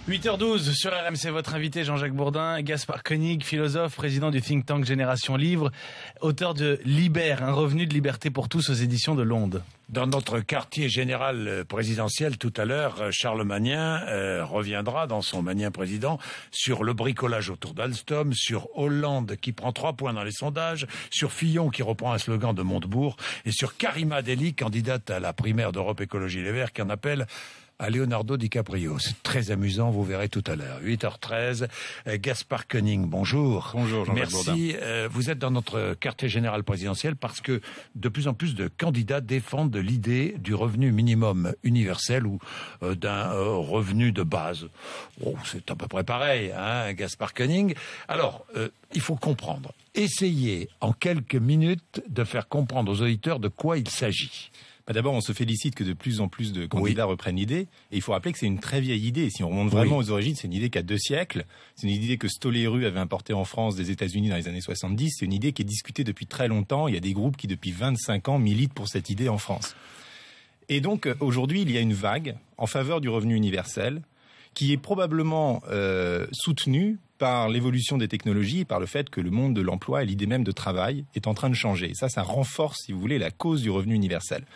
8h12 sur RMC, votre invité Jean-Jacques Bourdin, Gaspard Koenig, philosophe, président du think tank Génération Livre, auteur de Libère, un revenu de liberté pour tous aux éditions de L'Onde. Dans notre quartier général présidentiel tout à l'heure, Charles Magnin reviendra dans son Magnin président sur le bricolage autour d'Alstom, sur Hollande qui prend 3 points dans les sondages, sur Fillon qui reprend un slogan de Montebourg et sur Karima Delli, candidate à la primaire d'Europe Écologie Les Verts, qui en appelle à Leonardo DiCaprio. C'est très amusant, vous verrez tout à l'heure. 8h13, Gaspard Koenig, bonjour. Bonjour Jean-Jacques Bourdin. Merci. Vous êtes dans notre quartier général présidentiel parce que de plus en plus de candidats défendent l'idée du revenu minimum universel ou d'un revenu de base. Oh, c'est à peu près pareil, hein, Gaspard Koenig. Alors, il faut comprendre. Essayez en quelques minutes de faire comprendre aux auditeurs de quoi il s'agit. D'abord, on se félicite que de plus en plus de candidats reprennent l'idée. Et il faut rappeler que c'est une très vieille idée. Si on remonte vraiment aux origines, c'est une idée qui a 2 siècles. C'est une idée que Stoléru avait importée en France des États-Unis dans les années 70. C'est une idée qui est discutée depuis très longtemps. Il y a des groupes qui, depuis 25 ans, militent pour cette idée en France. Et donc, aujourd'hui, il y a une vague en faveur du revenu universel qui est probablement soutenue par l'évolution des technologies et par le fait que le monde de l'emploi et l'idée même de travail est en train de changer. Et ça renforce, si vous voulez, la cause du revenu universel.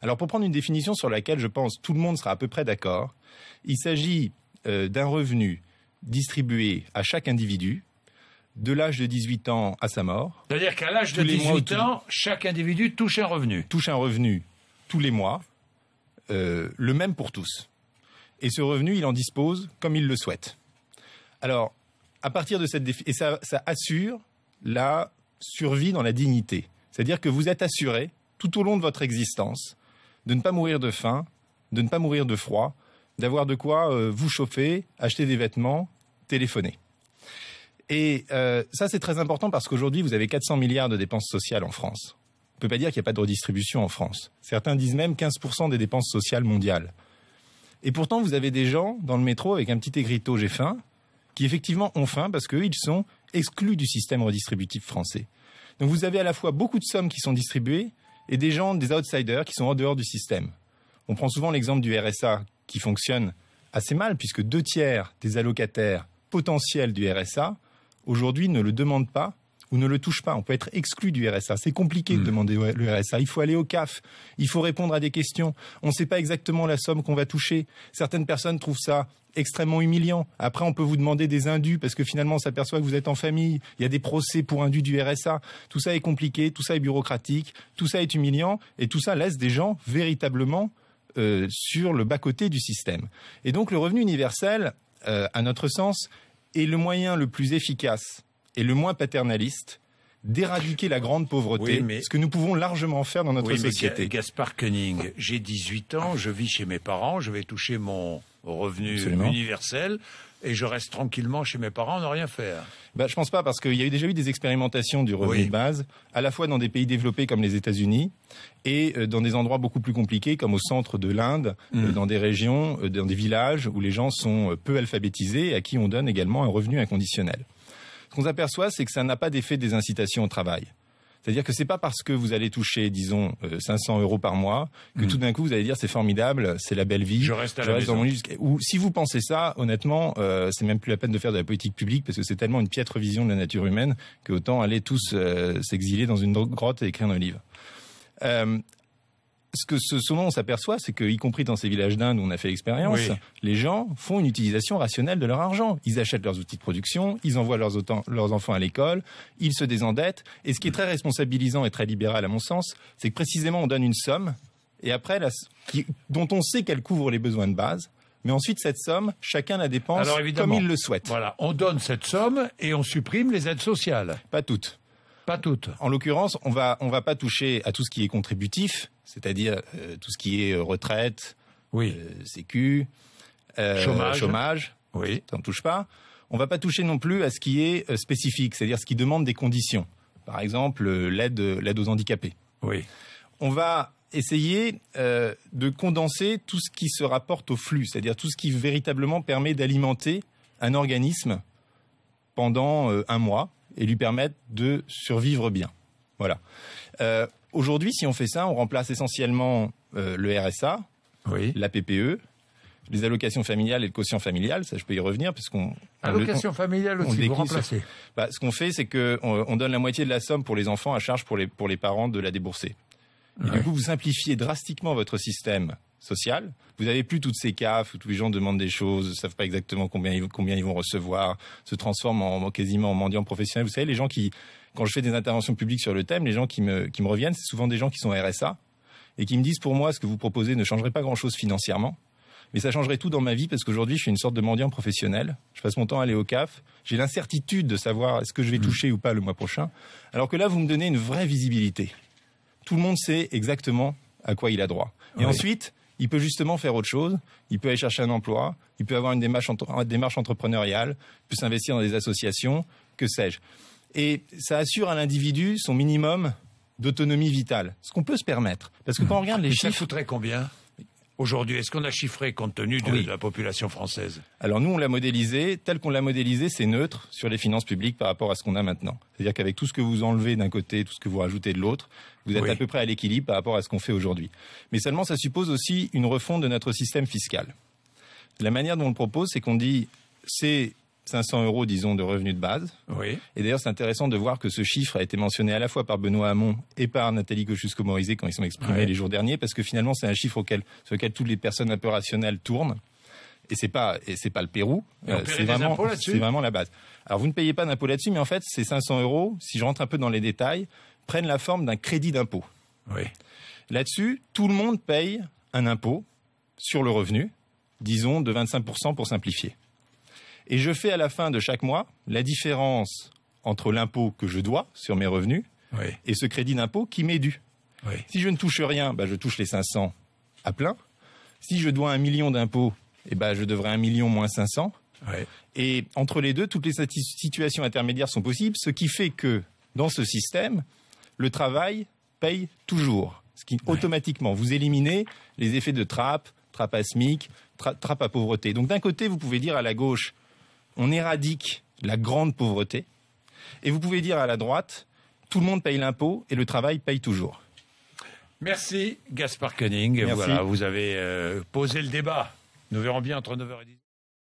Alors, pour prendre une définition sur laquelle je pense tout le monde sera à peu près d'accord, il s'agit d'un revenu distribué à chaque individu de l'âge de 18 ans à sa mort. C'est-à-dire qu'à l'âge de 18 ans, chaque individu touche un revenu. Touche un revenu tous les mois, le même pour tous. Et ce revenu, il en dispose comme il le souhaite. Alors, à partir de cette définition, ça assure la survie dans la dignité. C'est-à-dire que vous êtes assuré, tout au long de votre existence, de ne pas mourir de faim, de ne pas mourir de froid, d'avoir de quoi vous chauffer, acheter des vêtements, téléphoner. Et ça, c'est très important parce qu'aujourd'hui, vous avez 400 milliards de dépenses sociales en France. On ne peut pas dire qu'il n'y a pas de redistribution en France. Certains disent même 15% des dépenses sociales mondiales. Et pourtant, vous avez des gens dans le métro avec un petit écriteau « J'ai faim », qui effectivement ont faim parce qu'eux, ils sont exclus du système redistributif français. Donc vous avez à la fois beaucoup de sommes qui sont distribuées et des gens, des outsiders, qui sont en dehors du système. On prend souvent l'exemple du RSA qui fonctionne assez mal puisque 2/3 des allocataires potentiels du RSA, aujourd'hui, ne le demandent pas ou ne le touchent pas. On peut être exclu du RSA. C'est compliqué de demander le RSA. Il faut aller au CAF. Il faut répondre à des questions. On ne sait pas exactement la somme qu'on va toucher. Certaines personnes trouvent ça extrêmement humiliant. Après, on peut vous demander des indus parce que finalement, on s'aperçoit que vous êtes en famille. Il y a des procès pour indus du RSA. Tout ça est compliqué, tout ça est bureaucratique, tout ça est humiliant et tout ça laisse des gens véritablement sur le bas-côté du système. Et donc, le revenu universel, à notre sens, est le moyen le plus efficace et le moins paternaliste d'éradiquer la grande pauvreté, ce que nous pouvons largement faire dans notre société. Gaspard Koenig, j'ai 18 ans, je vis chez mes parents, je vais toucher mon revenu universel et je reste tranquillement chez mes parents, ne rien faire. Je pense pas, parce qu'il y a déjà eu des expérimentations du revenu de base, à la fois dans des pays développés comme les États-Unis et dans des endroits beaucoup plus compliqués comme au centre de l'Inde, dans des régions, dans des villages où les gens sont peu alphabétisés et à qui on donne également un revenu inconditionnel. Ce qu'on s'aperçoit, c'est que ça n'a pas d'effet des incitations au travail. C'est-à-dire que c'est pas parce que vous allez toucher, disons, 500 € par mois que tout d'un coup vous allez dire c'est formidable, c'est la belle vie. Je reste dans mon lit. Ou si vous pensez ça, honnêtement, c'est même plus la peine de faire de la politique publique parce que c'est tellement une piètre vision de la nature humaine qu'autant aller tous s'exiler dans une grotte et écrire un livre. Ce dont on s'aperçoit, c'est que, y compris dans ces villages d'Inde où on a fait l'expérience, les gens font une utilisation rationnelle de leur argent. Ils achètent leurs outils de production, ils envoient leurs enfants à l'école, ils se désendettent. Et ce qui est très responsabilisant et très libéral à mon sens, c'est que précisément on donne une somme, et après, dont on sait qu'elle couvre les besoins de base. Mais ensuite, cette somme, chacun la dépense comme il le souhaite. Voilà, on donne cette somme et on supprime les aides sociales. Pas toutes. Pas toutes. En l'occurrence, on va pas toucher à tout ce qui est contributif, c'est-à-dire tout ce qui est retraite, sécu, chômage. Oui. Ça ne touche pas. On va pas toucher non plus à ce qui est spécifique, c'est-à-dire ce qui demande des conditions. Par exemple, l'aide aux handicapés. Oui. On va essayer de condenser tout ce qui se rapporte au flux, c'est-à-dire tout ce qui véritablement permet d'alimenter un organisme pendant un mois et lui permettre de survivre bien. Voilà. Aujourd'hui, si on fait ça, on remplace essentiellement le RSA, la PPE, les allocations familiales et le quotient familial, ça je peux y revenir parce qu'on... Allocation familiale aussi, vous remplacez. Ce qu'on fait, c'est qu'on donne la moitié de la somme pour les enfants à charge pour les parents de la débourser. Et du coup, vous simplifiez drastiquement votre système social. Vous n'avez plus toutes ces CAF où tous les gens demandent des choses, ne savent pas exactement combien ils vont recevoir, se transforment quasiment en mendiants professionnels. Vous savez, les gens qui, quand je fais des interventions publiques sur le thème, les gens qui me reviennent, c'est souvent des gens qui sont RSA et qui me disent, pour moi, ce que vous proposez ne changerait pas grand-chose financièrement, mais ça changerait tout dans ma vie parce qu'aujourd'hui, je suis une sorte de mendiant professionnel. Je passe mon temps à aller au CAF. J'ai l'incertitude de savoir est-ce que je vais toucher ou pas le mois prochain. Alors que là, vous me donnez une vraie visibilité. Tout le monde sait exactement à quoi il a droit. Et ensuite, il peut justement faire autre chose. Il peut aller chercher un emploi. Il peut avoir une démarche entrepreneuriale. Il peut s'investir dans des associations. Que sais-je. Et ça assure à l'individu son minimum d'autonomie vitale. Ce qu'on peut se permettre. Parce que quand on regarde les chiffres... Ça coûterait combien aujourd'hui? Est-ce qu'on a chiffré compte tenu de la population française? Alors nous, on l'a modélisé. Tel qu'on l'a modélisé, c'est neutre sur les finances publiques par rapport à ce qu'on a maintenant. C'est-à-dire qu'avec tout ce que vous enlevez d'un côté, tout ce que vous rajoutez de l'autre, vous êtes à peu près à l'équilibre par rapport à ce qu'on fait aujourd'hui. Mais seulement, ça suppose aussi une refonte de notre système fiscal. La manière dont on le propose, c'est qu'on dit, c'est 500 €, disons, de revenus de base. Oui. Et d'ailleurs, c'est intéressant de voir que ce chiffre a été mentionné à la fois par Benoît Hamon et par Nathalie Kosciusko-Morizet quand ils sont exprimés les jours derniers, parce que finalement, c'est un chiffre sur lequel toutes les personnes un peu rationnelles tournent. Et c'est pas le Pérou. C'est vraiment la base. Alors, vous ne payez pas d'impôt là-dessus, mais en fait, ces 500 €, si je rentre un peu dans les détails, prennent la forme d'un crédit d'impôt. Oui. Là-dessus, tout le monde paye un impôt sur le revenu, disons de 25% pour simplifier. Et je fais à la fin de chaque mois la différence entre l'impôt que je dois sur mes revenus et ce crédit d'impôt qui m'est dû. Oui. Si je ne touche rien, je touche les 500 à plein. Si je dois 1 million d'impôts, je devrais 1 million moins 500. Oui. Et entre les deux, toutes les situations intermédiaires sont possibles, ce qui fait que dans ce système, le travail paye toujours. Ce qui automatiquement, vous éliminez les effets de trappe à SMIC, trappe à pauvreté. Donc d'un côté, vous pouvez dire à la gauche, on éradique la grande pauvreté. Et vous pouvez dire à la droite, tout le monde paye l'impôt et le travail paye toujours. Merci Gaspard Koenig. Voilà, vous avez posé le débat. Nous verrons bien entre 9h et 10h.